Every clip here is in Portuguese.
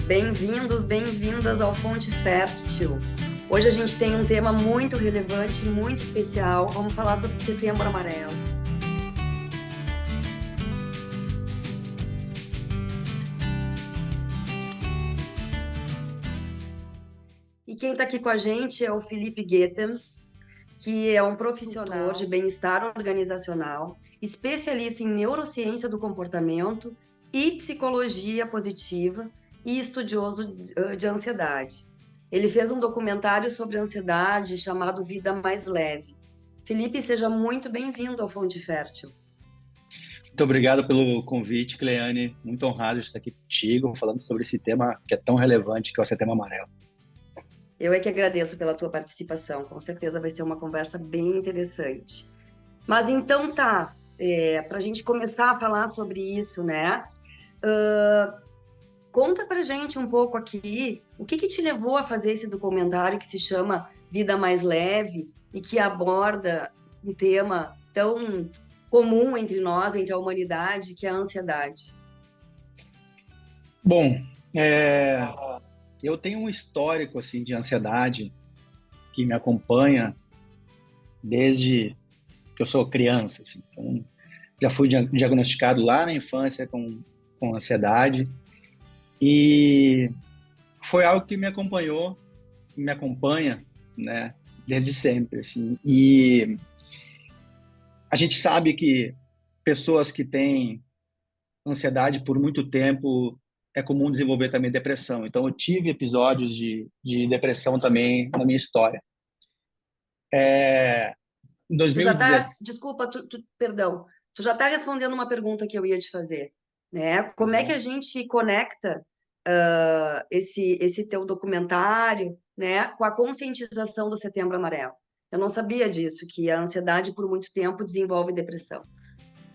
Bem-vindos, bem-vindas ao Fonte Fértil. Hoje a gente tem um tema muito relevante, muito especial. Vamos falar sobre o Setembro Amarelo. E quem está aqui com a gente é o Felipe Guetems, que é um profissional de bem-estar organizacional, especialista em neurociência do comportamento e psicologia positiva e estudioso de ansiedade. Ele fez um documentário sobre ansiedade chamado Vida Mais Leve. Felipe, seja muito bem-vindo ao Fonte Fértil. Muito obrigado pelo convite, Cleane. Muito honrado de estar aqui contigo, falando sobre esse tema que é tão relevante, que é o Setembro Amarelo. Eu é que agradeço pela tua participação. Com certeza vai ser uma conversa bem interessante. Mas então tá, para a gente começar a falar sobre isso, né? Conta pra gente um pouco aqui, o que te levou a fazer esse documentário que se chama Vida Mais Leve e que aborda um tema tão comum entre nós, entre a humanidade, que é a ansiedade? Bom, eu tenho um histórico assim de ansiedade que me acompanha desde que eu sou criança. Assim. Então, já fui diagnosticado lá na infância com ansiedade e foi algo que me acompanhou, me acompanha, né, desde sempre. Assim. E a gente sabe que pessoas que têm ansiedade por muito tempo é comum desenvolver também depressão. Então, eu tive episódios de depressão também na minha história. Em Tu já tá, 2010. desculpa, perdão, tu já tá respondendo uma pergunta que eu ia te fazer, né? Como é que a gente conecta esse teu documentário, né, com a conscientização do Setembro Amarelo? Eu não sabia disso, que a ansiedade por muito tempo desenvolve depressão.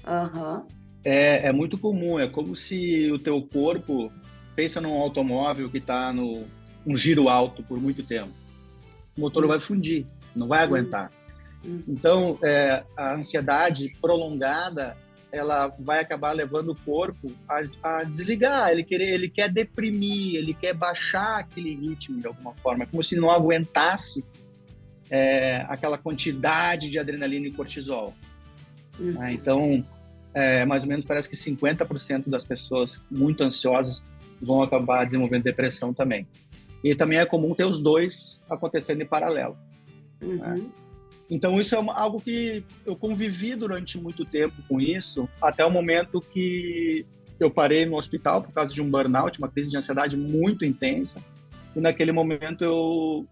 Aham. É muito comum, é como se o teu corpo pensa num automóvel que está no um giro alto por muito tempo. O motor vai fundir, não vai aguentar. Então, a ansiedade prolongada, ela vai acabar levando o corpo a desligar, ele quer deprimir, ele quer baixar aquele ritmo de alguma forma, é como se não aguentasse aquela quantidade de adrenalina e cortisol. Né? Então, mais ou menos parece que 50% das pessoas muito ansiosas vão acabar desenvolvendo depressão também. E também é comum ter os dois acontecendo em paralelo. Né? Então, isso é algo que eu convivi durante muito tempo com isso, até o momento que eu parei no hospital por causa de um burnout, uma crise de ansiedade muito intensa. E naquele momento eu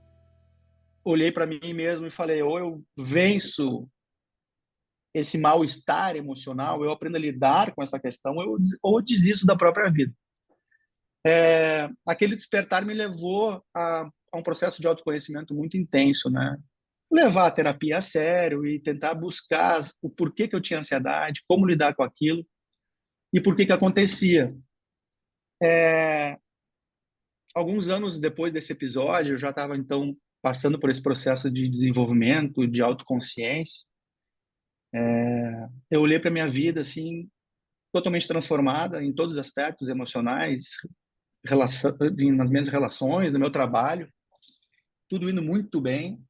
olhei para mim mesmo e falei, ou eu venço esse mal-estar emocional, eu aprendo a lidar com essa questão, ou desisto da própria vida. Aquele despertar me levou a um processo de autoconhecimento muito intenso, né? Levar a terapia a sério e tentar buscar o porquê que eu tinha ansiedade, como lidar com aquilo e por que que acontecia. Alguns anos depois desse episódio, eu já estava, então, passando por esse processo de desenvolvimento, de autoconsciência. Eu olhei para minha vida, assim, totalmente transformada em todos os aspectos emocionais, nas minhas relações, no meu trabalho, tudo indo muito bem.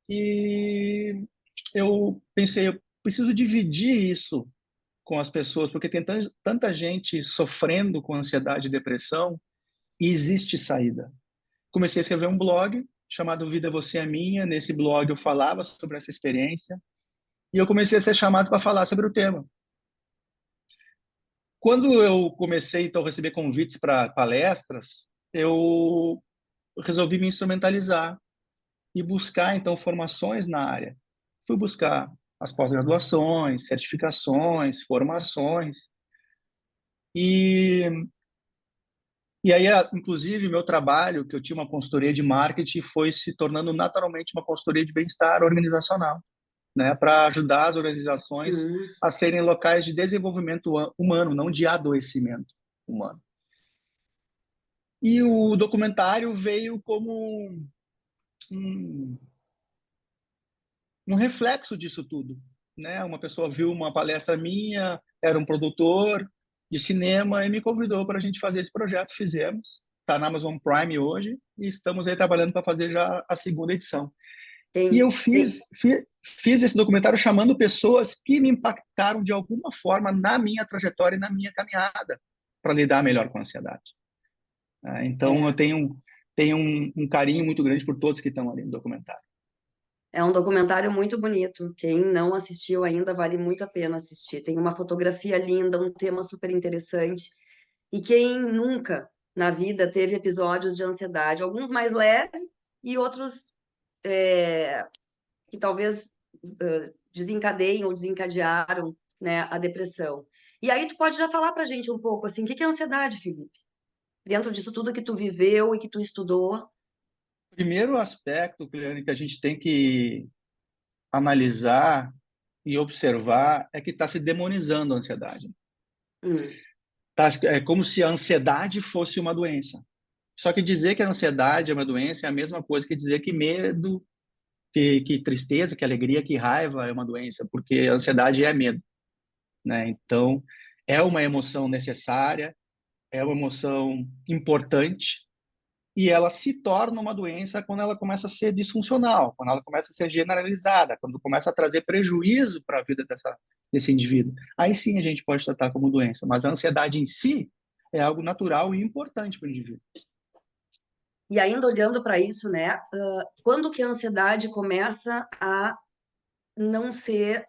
E eu pensei, eu preciso dividir isso com as pessoas, porque tem tanta gente sofrendo com ansiedade e depressão e existe saída. Comecei a escrever um blog chamado Vida Você é Minha. Nesse blog eu falava sobre essa experiência e eu comecei a ser chamado para falar sobre o tema. Quando eu comecei, então, a receber convites para palestras, eu resolvi me instrumentalizar e buscar, então, formações na área. Fui buscar as pós-graduações, certificações, formações. E aí, inclusive, meu trabalho, que eu tinha uma consultoria de marketing, foi se tornando naturalmente uma consultoria de bem-estar organizacional, né, para ajudar as organizações a serem locais de desenvolvimento humano, não de adoecimento humano. E o documentário veio como um reflexo disso tudo, né? Uma pessoa viu uma palestra minha, era um produtor de cinema e me convidou para a gente fazer esse projeto, fizemos. está na Amazon Prime hoje e estamos aí trabalhando para fazer já a segunda edição. E Tem, eu tem, fiz esse documentário chamando pessoas que me impactaram de alguma forma na minha trajetória e na minha caminhada para lidar melhor com a ansiedade. Então, eu é, tenho um carinho muito grande por todos que estão ali no documentário. é um documentário muito bonito. Quem não assistiu ainda, vale muito a pena assistir. Tem uma fotografia linda, um tema super interessante. E quem nunca na vida teve episódios de ansiedade, alguns mais leves e outros que talvez desencadeiem ou desencadearam, né, a depressão. E aí tu pode já falar pra gente um pouco assim, o que que é ansiedade, Felipe? Dentro disso tudo que tu viveu e que tu estudou. Primeiro aspecto, Cleane, que a gente tem que analisar e observar é que está se demonizando a ansiedade. Hum, É como se a ansiedade fosse uma doença. Só que dizer que a ansiedade é uma doença é a mesma coisa que dizer que medo, que tristeza, que alegria, que raiva é uma doença, porque a ansiedade é medo, né? Então, é uma emoção necessária, é uma emoção importante, e ela se torna uma doença quando ela começa a ser disfuncional, quando ela começa a ser generalizada, quando começa a trazer prejuízo para a vida desse indivíduo. Aí sim a gente pode tratar como doença, mas a ansiedade em si é algo natural e importante para o indivíduo. E ainda olhando para isso, né? Quando que a ansiedade começa a não ser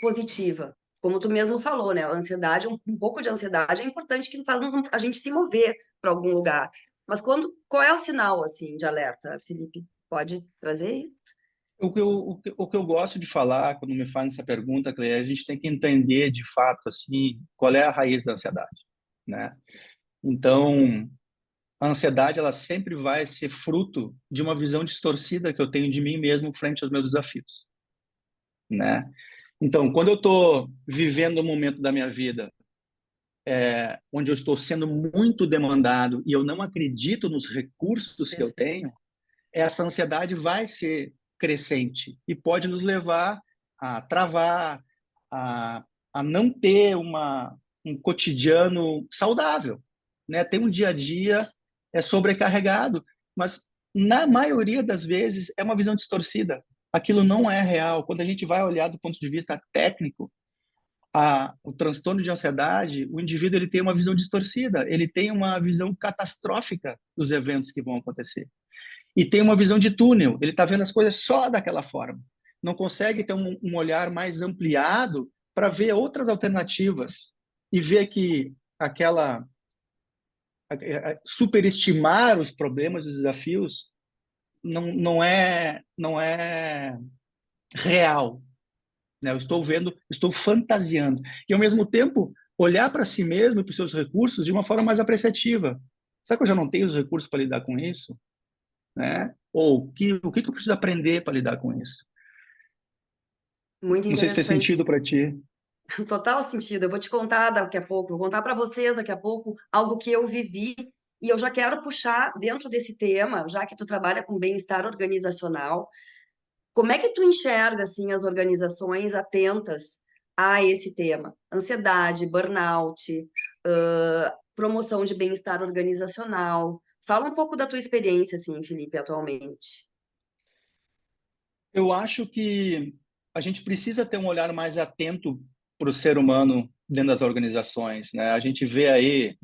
positiva? Como tu mesmo falou, né? A ansiedade, um pouco de ansiedade é importante que faz a gente se mover para algum lugar. Mas qual é o sinal assim de alerta, Felipe? Pode trazer isso? O que eu gosto de falar quando me fazem essa pergunta, Cleia, a gente tem que entender de fato assim qual é a raiz da ansiedade, né? Então, a ansiedade ela sempre vai ser fruto de uma visão distorcida que eu tenho de mim mesmo frente aos meus desafios, né? Então, quando eu estou vivendo um momento da minha vida onde eu estou sendo muito demandado e eu não acredito nos recursos que eu tenho, essa ansiedade vai ser crescente e pode nos levar a travar, a, a não ter um cotidiano saudável, né? Ter um dia a dia sobrecarregado, mas na maioria das vezes é uma visão distorcida. Aquilo não é real. Quando a gente vai olhar do ponto de vista técnico, o transtorno de ansiedade, o indivíduo ele tem uma visão distorcida, ele tem uma visão catastrófica dos eventos que vão acontecer e tem uma visão de túnel. Ele está vendo as coisas só daquela forma. Não consegue ter um olhar mais ampliado para ver outras alternativas e ver que superestimar os problemas e os desafios não é real, né? Eu estou vendo, estou fantasiando e ao mesmo tempo olhar para si mesmo e para os seus recursos de uma forma mais apreciativa. Será que eu já não tenho os recursos para lidar com isso? Né? Ou o que eu preciso aprender para lidar com isso? Muito Não sei se fez interessante. sentido para ti. Total sentido. Eu vou te contar daqui a pouco, vou contar para vocês daqui a pouco algo que eu vivi e eu já quero puxar dentro desse tema, já que tu trabalha com bem-estar organizacional. Como é que tu enxerga assim as organizações atentas a esse tema? Ansiedade, burnout, promoção de bem-estar organizacional. Fala um pouco da tua experiência, assim, Felipe, atualmente. Eu acho que a gente precisa ter um olhar mais atento para o ser humano dentro das organizações, né? A gente vê aí,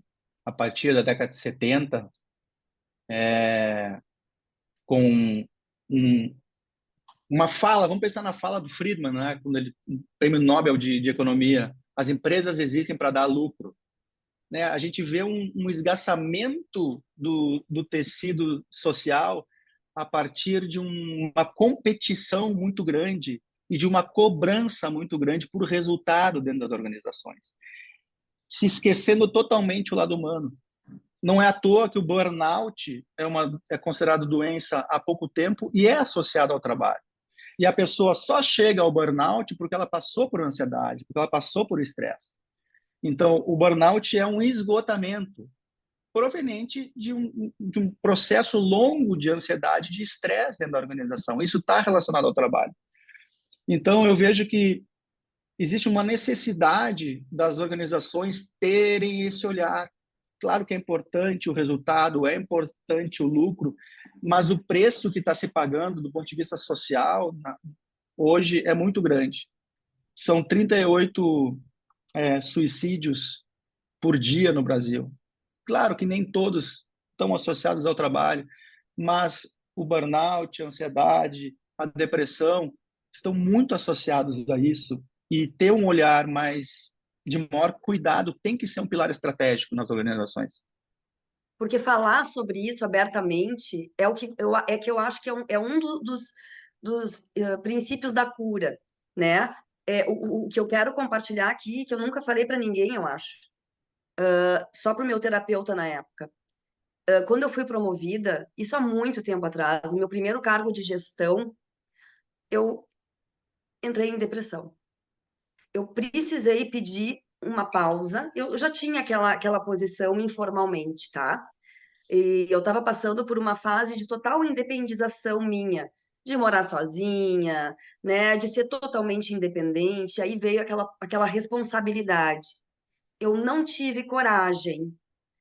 a partir da década de 70, com um, uma fala, vamos pensar na fala do Friedman, né? Quando ele, prêmio Nobel de Economia, as empresas existem para dar lucro. Né? A gente vê um esgaçamento do tecido social a partir de uma competição muito grande e de uma cobrança muito grande por resultado dentro das organizações, se esquecendo totalmente o lado humano. Não é à toa que o burnout é considerado doença há pouco tempo e é associado ao trabalho. E a pessoa só chega ao burnout porque ela passou por ansiedade, porque ela passou por estresse. Então, o burnout é um esgotamento proveniente de um processo longo de ansiedade, de estresse dentro da organização. Isso está relacionado ao trabalho. Então, eu vejo que existe uma necessidade das organizações terem esse olhar Claro que é importante o resultado, é importante o lucro, mas o preço que está se pagando do ponto de vista social hoje é muito grande. São 38 suicídios por dia no Brasil. Claro que nem todos estão associados ao trabalho, mas o burnout, a ansiedade, a depressão estão muito associados a isso. E ter um olhar mais de maior cuidado tem que ser um pilar estratégico nas organizações. Porque falar sobre isso abertamente é que eu acho que é um dos princípios da cura, né? O que eu quero compartilhar aqui, que eu nunca falei para ninguém, eu acho, só para o meu terapeuta na época. Quando eu fui promovida, isso há muito tempo atrás, no meu primeiro cargo de gestão, eu entrei em depressão. Eu precisei pedir uma pausa. Eu já tinha aquela posição informalmente, tá? E eu estava passando por uma fase de total independização minha, de morar sozinha, né, de ser totalmente independente. Aí veio aquela responsabilidade. Eu não tive coragem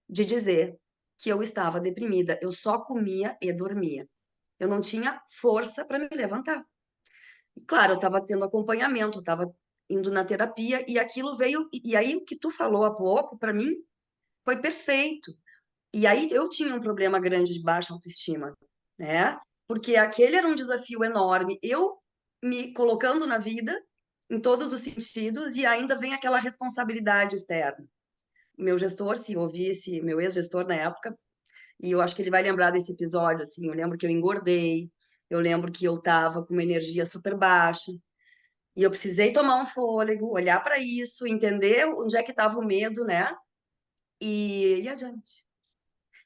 de dizer que eu estava deprimida. Eu só comia e dormia. Eu não tinha força para me levantar. E claro, eu estava tendo acompanhamento, estava indo na terapia e aquilo veio. E aí o que tu falou há pouco, para mim, foi perfeito. E aí eu tinha um problema grande de baixa autoestima, né? Porque aquele era um desafio enorme. Eu me colocando na vida em todos os sentidos e ainda vem aquela responsabilidade externa. Meu gestor, se ouvisse, meu ex-gestor na época, e eu acho que ele vai lembrar desse episódio, assim, eu lembro que eu engordei, eu lembro que eu tava com uma energia super baixa, e eu precisei tomar um fôlego, olhar para isso, entender onde é que estava o medo, né? E ir adiante.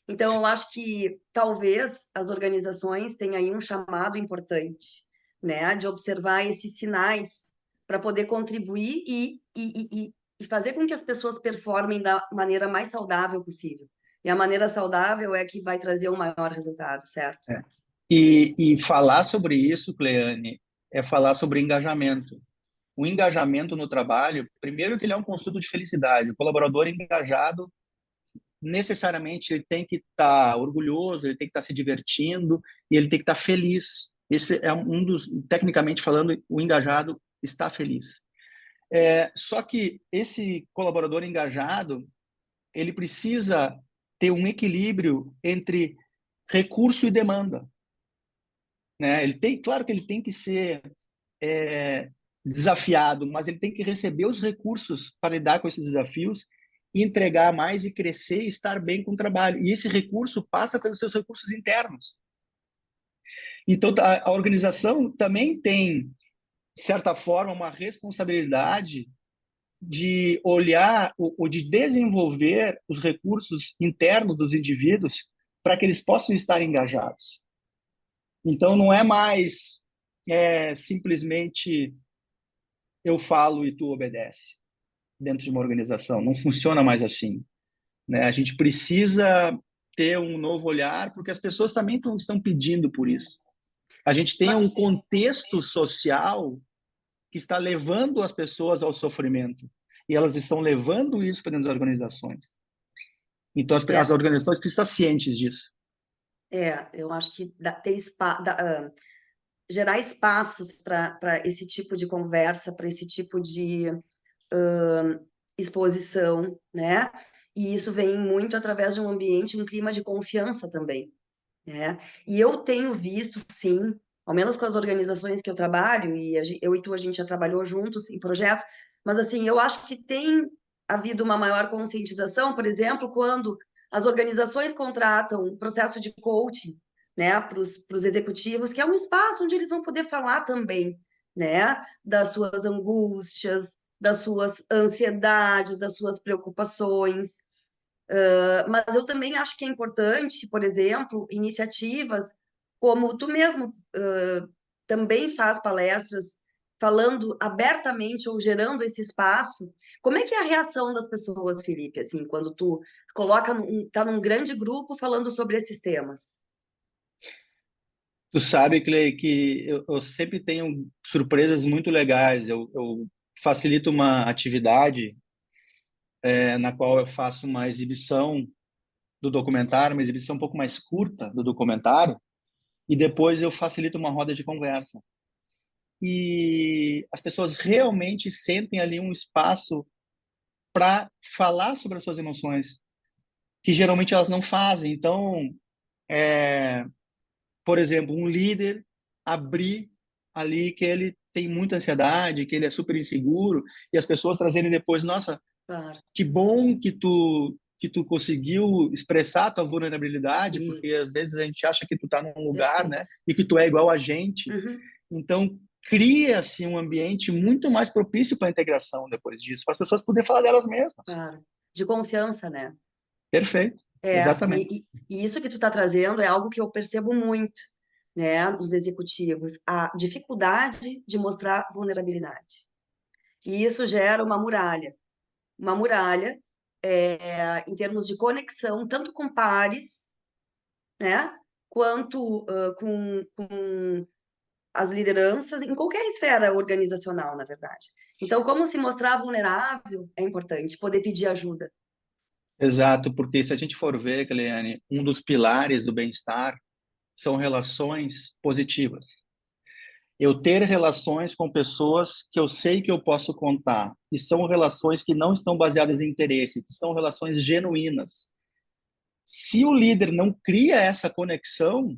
Então, eu acho que talvez as organizações tenham aí um chamado importante, né, de observar esses sinais para poder contribuir e fazer com que as pessoas performem da maneira mais saudável possível. E a maneira saudável é que vai trazer o maior resultado, certo? É. E falar sobre isso, Cleane, é falar sobre engajamento. O engajamento no trabalho, primeiro que ele é um construto de felicidade. O colaborador engajado, necessariamente, ele tem que estar orgulhoso, ele tem que estar se divertindo e ele tem que estar feliz. Esse é um dos, tecnicamente falando, o engajado está feliz. Só que esse colaborador engajado, ele precisa ter um equilíbrio entre recurso e demanda, né? Ele tem, claro que ele tem que ser desafiado, mas ele tem que receber os recursos para lidar com esses desafios e entregar mais e crescer e estar bem com o trabalho. E esse recurso passa pelos seus recursos internos. Então, a organização também tem, de certa forma, uma responsabilidade de olhar ou de desenvolver os recursos internos dos indivíduos para que eles possam estar engajados. Então, não é mais simplesmente eu falo e tu obedece dentro de uma organização. Não funciona mais assim, né? A gente precisa ter um novo olhar, porque as pessoas também estão pedindo por isso. A gente tem um contexto social que está levando as pessoas ao sofrimento. E elas estão levando isso para dentro das organizações. Então, as É, organizações precisam estar cientes disso. eu acho que gerar espaços para esse tipo de conversa, para esse tipo de exposição, né? E isso vem muito através de um ambiente, um clima de confiança também, né? E eu tenho visto, sim, ao menos com as organizações que eu trabalho, e eu e tu, a gente já trabalhou juntos em projetos, mas assim, eu acho que tem havido uma maior conscientização, por exemplo, quando as organizações contratam um processo de coaching, né, para os executivos, que é um espaço onde eles vão poder falar também, né, das suas angústias, das suas ansiedades, das suas preocupações. Mas eu também acho que é importante, por exemplo, iniciativas como tu mesmo também faz palestras falando abertamente ou gerando esse espaço. Como é que é a reação das pessoas, Felipe, assim, quando tu tá num grande grupo falando sobre esses temas? Tu sabe, Clay, que eu sempre tenho surpresas muito legais. Eu facilito uma atividade na qual eu faço uma exibição do documentário, uma exibição um pouco mais curta do documentário, e depois eu facilito uma roda de conversa. E as pessoas realmente sentem ali um espaço para falar sobre as suas emoções, que geralmente elas não fazem. Então, por exemplo, um líder abrir ali que ele tem muita ansiedade, que ele é super inseguro, e as pessoas trazerem depois, nossa, Claro. que bom que tu conseguiu expressar a tua vulnerabilidade, porque às vezes a gente acha que tu tá num lugar, né, Perfeito. e que tu é igual a gente. Uhum. Então, cria-se um ambiente muito mais propício para a integração depois disso, para as pessoas poderem falar delas mesmas. Claro. De confiança, né? Perfeito, exatamente. E isso que tu está trazendo é algo que eu percebo muito, né, dos executivos, a dificuldade de mostrar vulnerabilidade. E isso gera uma muralha em termos de conexão, tanto com pares, né, quanto com as lideranças, em qualquer esfera organizacional, na verdade. Então, como se mostrar vulnerável é importante, poder pedir ajuda. Exato, porque se a gente for ver, Cleane, um dos pilares do bem-estar são relações positivas. Eu ter relações com pessoas que eu sei que eu posso contar, e são relações que não estão baseadas em interesse, que são relações genuínas. Se o líder não cria essa conexão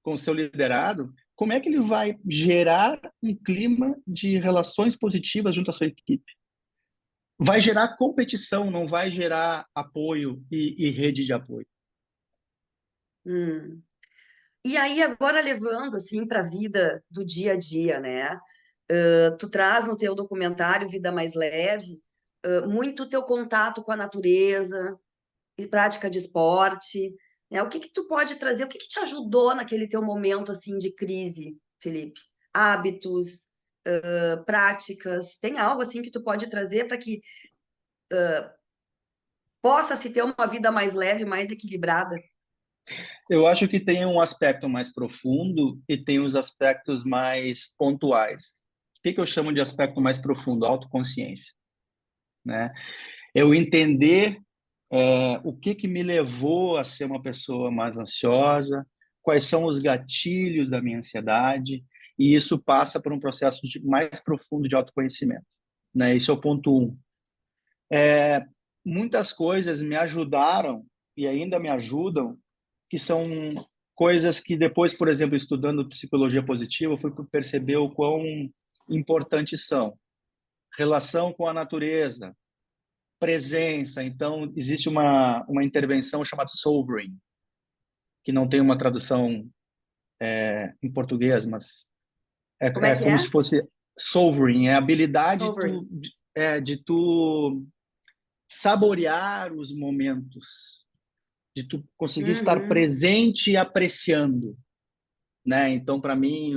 com o seu liderado, como é que ele vai gerar um clima de relações positivas junto à sua equipe? Vai gerar competição, não vai gerar apoio e rede de apoio. Hum. E aí, agora levando assim para a vida do dia a dia, né? Tu traz no teu documentário Vida Mais Leve, muito teu contato com a natureza e prática de esporte, né? O que que tu pode trazer? O que que te ajudou naquele teu momento assim de crise, Felipe? Hábitos, práticas, tem algo assim que tu pode trazer para que possa se ter uma vida mais leve, mais equilibrada? Eu acho que tem um aspecto mais profundo e tem os aspectos mais pontuais. O que eu chamo de aspecto mais profundo? Autoconsciência, né? Eu entender o que me levou a ser uma pessoa mais ansiosa, quais são os gatilhos da minha ansiedade, e isso passa por um processo mais profundo de autoconhecimento, né? Esse é o ponto um. Muitas coisas me ajudaram e ainda me ajudam, que são coisas que depois, por exemplo, estudando psicologia positiva, eu fui perceber o quão importantes são. Relação com a natureza, presença. Então, existe uma intervenção chamada Sovereign, que não tem uma tradução em português, mas Como é é que como é? se fosse Sovereign, é a habilidade Sovereign. de tu saborear os momentos, de tu conseguir estar Uhum. presente e apreciando, né? Então, para mim,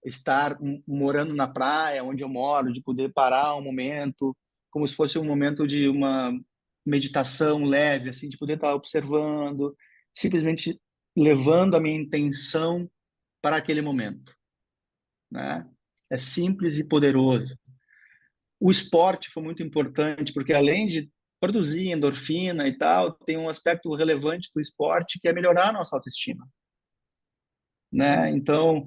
estar morando na praia, onde eu moro, de poder parar um momento, como se fosse um momento de uma meditação leve, assim, de poder estar observando, simplesmente levando a minha intenção para aquele momento, né? É simples e poderoso. O esporte foi muito importante, porque além de produzir endorfina e tal, tem um aspecto relevante do esporte que é melhorar a nossa autoestima, né? Então,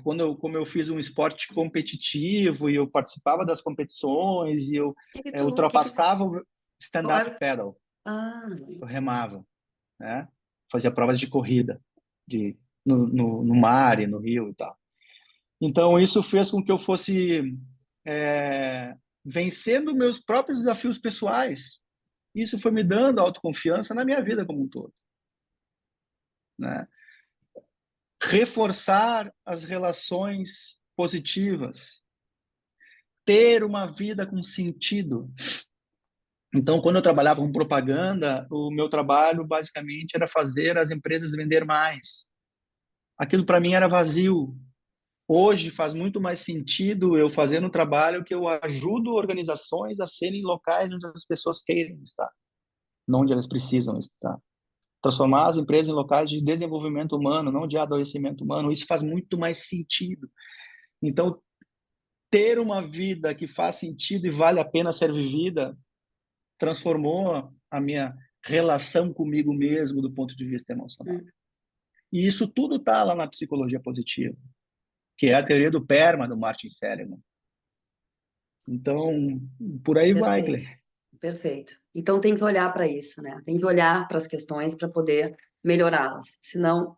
como eu fiz um esporte competitivo e eu participava das competições e eu Que que ultrapassava o stand-up qual paddle, ah, eu remava, né? Fazia provas de corrida, no mar e no rio e tal. Então, isso fez com que eu fosse vencendo meus próprios desafios pessoais. Isso foi me dando autoconfiança na minha vida como um todo, né? Reforçar as relações positivas, ter uma vida com sentido. Então, quando eu trabalhava com propaganda, o meu trabalho basicamente era fazer as empresas vender mais. Aquilo para mim era vazio. Hoje faz muito mais sentido eu fazer um trabalho que eu ajudo organizações a serem locais onde as pessoas queiram estar, não onde elas precisam estar. Transformar as empresas em locais de desenvolvimento humano, não de adoecimento humano, isso faz muito mais sentido. Então, ter uma vida que faz sentido e vale a pena ser vivida transformou relação comigo mesmo do ponto de vista emocional. Hum. E isso tudo está lá na psicologia positiva, que é a teoria do PERMA, do Martin Seligman. Então, por aí vai, Perfeito, Cle. perfeito. Então tem que olhar para isso, né? Tem que olhar para as questões para poder melhorá-las, senão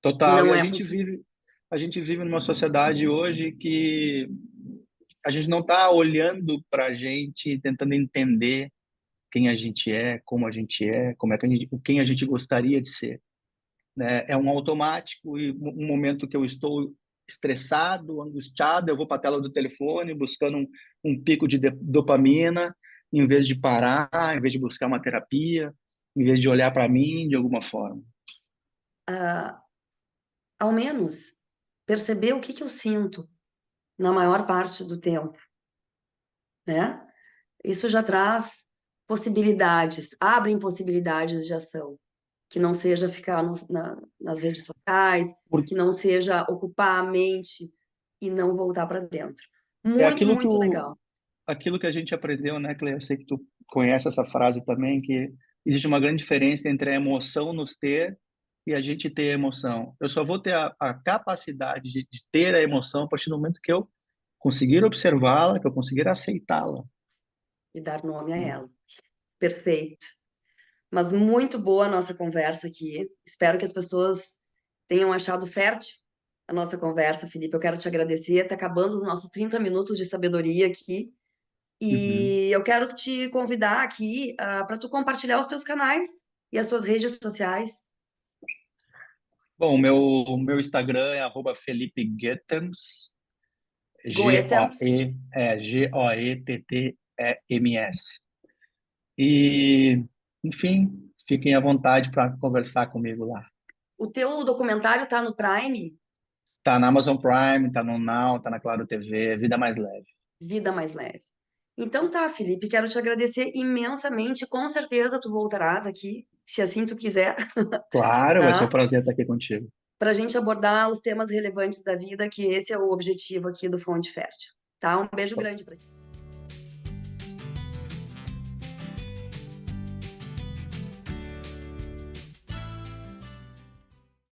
Total. E não é possível. a gente vive numa sociedade hoje que a gente não está olhando para a gente, tentando entender quem a gente é, como é que a gente, quem a gente gostaria de ser, né? É um automático e um momento que eu estou estressado, angustiado, eu vou para a tela do telefone buscando um pico de dopamina, em vez de parar, em vez de buscar uma terapia, em vez de olhar para mim de alguma forma. Ah, ao menos perceber o que que eu sinto na maior parte do tempo, né? Isso já traz possibilidades, abrem possibilidades de ação, que não seja ficar nas redes sociais, Por- que não seja ocupar a mente e não voltar para dentro. É Muito, muito legal. aquilo que a gente aprendeu, né, Cleia? Eu sei que tu conhece essa frase também, que existe uma grande diferença entre a emoção nos ter e a gente ter a emoção. Eu só vou ter a capacidade de ter a emoção a partir do momento que eu conseguir observá-la, que eu conseguir aceitá-la, E dar nome a né? ela. Perfeito. Mas muito boa a nossa conversa aqui. Espero que as pessoas tenham achado fértil a nossa conversa, Felipe. Eu quero te agradecer. Está acabando os nossos 30 minutos de sabedoria aqui. Uhum. E eu quero te convidar aqui para tu compartilhar os teus canais e as tuas redes sociais. Bom, o meu Instagram é @FelipeGettens, Goetams. Goettems. E, enfim, fiquem à vontade para conversar comigo lá. O teu documentário está no Prime, Tá na Amazon Prime, tá no Now, tá na Claro TV, Vida Mais Leve. Vida Mais Leve. Então tá, Felipe, quero te agradecer imensamente. Com certeza tu voltarás aqui, se assim tu quiser, Claro, vai ser um tá? prazer estar aqui contigo. Para a gente abordar os temas relevantes da vida, que esse é o objetivo aqui do Fonte Fértil, tá? Um beijo grande para ti.